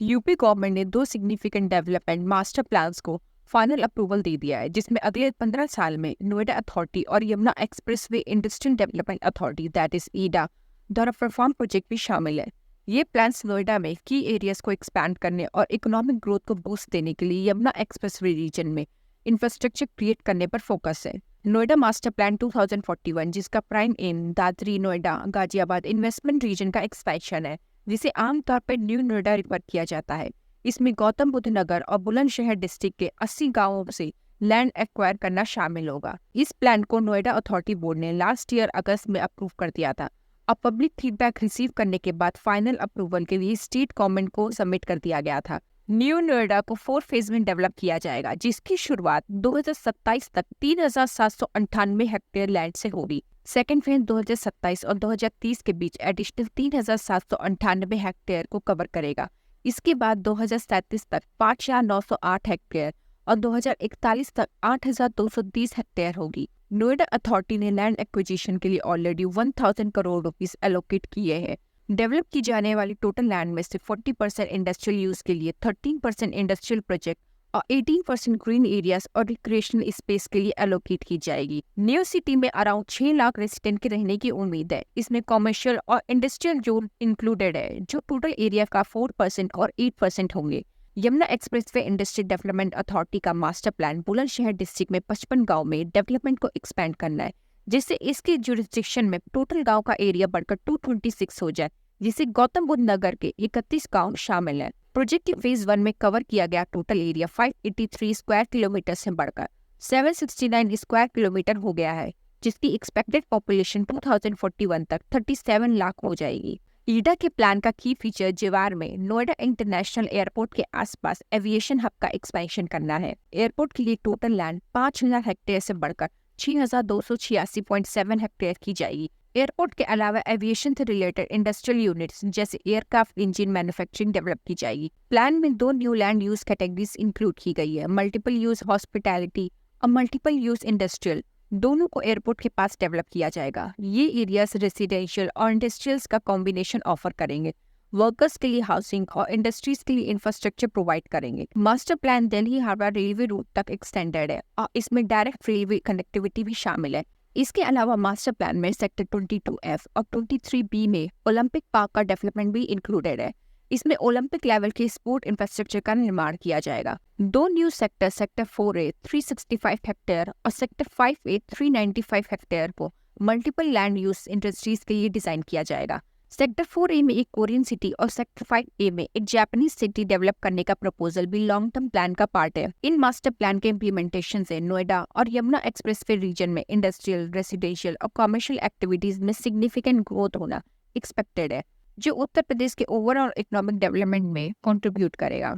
UP government ने 2 significant development master plans को final approval दे दिया है, जिसमें अगले 15 साल में नोएडा अथॉरिटी और Yamuna expressway industrial development authority that is ईडा द्वारा परफॉर्म प्रोजेक्ट भी शामिल है। ये प्लान्स नोएडा में की एरियाज को एक्सपैंड करने और इकोनॉमिक ग्रोथ को बूस्ट देने के लिए यमुना एक्सप्रेसवे रीजन में इंफ्रास्ट्रक्चर क्रिएट करने पर फोकस है। नोएडा मास्टर प्लान 2041, जिसका prime aim Dadri Noida Ghaziabad investment region का एक्सपेंशन है, जिसे आमतौर पर न्यू नोएडा रेफर किया जाता है। इसमें गौतम बुद्ध नगर और बुलंदशहर डिस्ट्रिक्ट के 80 गांवों से लैंड एक्वायर करना शामिल होगा। इस प्लान को नोएडा अथॉरिटी बोर्ड ने लास्ट ईयर अगस्त में अप्रूव कर दिया था। अब पब्लिक फीडबैक रिसीव करने के बाद फाइनल अप्रूवल के लिए स्टेट गवर्नमेंट को सबमिट कर दिया गया था। न्यू नोएडा को 4 फेज में डेवलप किया जाएगा, जिसकी शुरुआत 2027 तक 3,798 हेक्टेयर लैंड से होगी। सेकेंड फेज 2027 और 2030 के बीच एडिशनल 3,798 हेक्टेयर को कवर करेगा। इसके बाद 2037 तक 5,908 हेक्टेयर और 2041 तक 8,230 हेक्टेयर होगी। नोएडा अथॉरिटी ने लैंड एक्विजिशन के लिए ऑलरेडी 1,000 करोड़ रुपीस एलोकेट किए हैं। डेवलप की जाने वाली टोटल लैंड में से 40% इंडस्ट्रियल यूज के लिए, 13% इंडस्ट्रियल प्रोजेक्ट और 18% ग्रीन एरियाज और रिक्रिएशनल स्पेस के लिए एलोकेट की जाएगी। न्यू सिटी में अराउंड 6 लाख रेसिडेंट के रहने की उम्मीद है। इसमें कॉमर्शियल और इंडस्ट्रियल जोन इंक्लूडेड है, जो टोटल एरिया का 4% और 8% होंगे। Yamuna expressway industry development authority का मास्टर प्लान बुलंदशहर डिस्ट्रिक्ट में 55 गाँव में डेवलपमेंट को एक्सपेंड करना है, जिससे इसके जुरिस्डिक्शन में टोटल गाँव का एरिया बढ़कर 226 हो जाए, जिसे गौतम बुद्ध नगर के 31 गाँव शामिल हैं। प्रोजेक्ट के फेज 1 में कवर किया गया टोटल एरिया 583 स्क्वायर किलोमीटर से बढ़कर 769 स्क्वायर किलोमीटर हो गया है, जिसकी एक्सपेक्टेड पॉपुलेशन 2041 तक 37 लाख हो जाएगी। ईडा के प्लान का की फीचर जिवार में नोएडा इंटरनेशनल एयरपोर्ट के आसपास एविएशन हब का एक्सपेंशन करना है। एयरपोर्ट के लिए टोटल लैंड 5,000 हेक्टेयर से बढ़कर 6,286.7 हेक्टेयर की जाएगी। एयरपोर्ट के अलावा एविएशन से रिलेटेड इंडस्ट्रियल यूनिट्स जैसे एयरक्राफ्ट इंजन मैन्युफैक्चरिंग डेवलप की जाएगी। प्लान में 2 new land use categories include की गई है, मल्टीपल यूज हॉस्पिटैलिटी और मल्टीपल यूज इंडस्ट्रियल। दोनों को एयरपोर्ट के पास डेवलप किया जाएगा। ये एरियाज रेसिडेंशियल और इंडस्ट्रियल्स का कॉम्बिनेशन ऑफर करेंगे, वर्कर्स के लिए हाउसिंग और इंडस्ट्रीज के लिए इंफ्रास्ट्रक्चर प्रोवाइड करेंगे। Master plan Delhi Howrah railway route तक एक्सटेंडेड है और इसमें डायरेक्ट रेलवे कनेक्टिविटी भी शामिल है। इसके अलावा मास्टर प्लान में सेक्टर 22F और 23B में ओलंपिक पार्क का डेवलपमेंट भी इंक्लूडेड है। इसमें ओलंपिक लेवल के स्पोर्ट इंफ्रास्ट्रक्चर का निर्माण किया जाएगा। 2 न्यू सेक्टर 4A 365 हेक्टेयर और सेक्टर 5A 395 हेक्टेयर को मल्टीपल लैंड यूज इंडस्ट्रीज के लिए डिजाइन किया जाएगा। सेक्टर 4A में एक कोरियन सिटी और सेक्टर 5A में एक जापानीज सिटी डेवलप करने का प्रपोजल भी लॉन्ग टर्म प्लान का पार्ट है। इन मास्टर प्लान के इम्प्लीमेंटेशन से नोएडा और यमुना एक्सप्रेसवे रीजन में इंडस्ट्रियल, रेसिडेंशियल और कमर्शियल एक्टिविटीज में सिग्निफिकेंट ग्रोथ होना एक्सपेक्टेड है, जो उत्तर प्रदेश के ओवरऑल इकोनॉमिक डेवलपमेंट में कंट्रीब्यूट करेगा।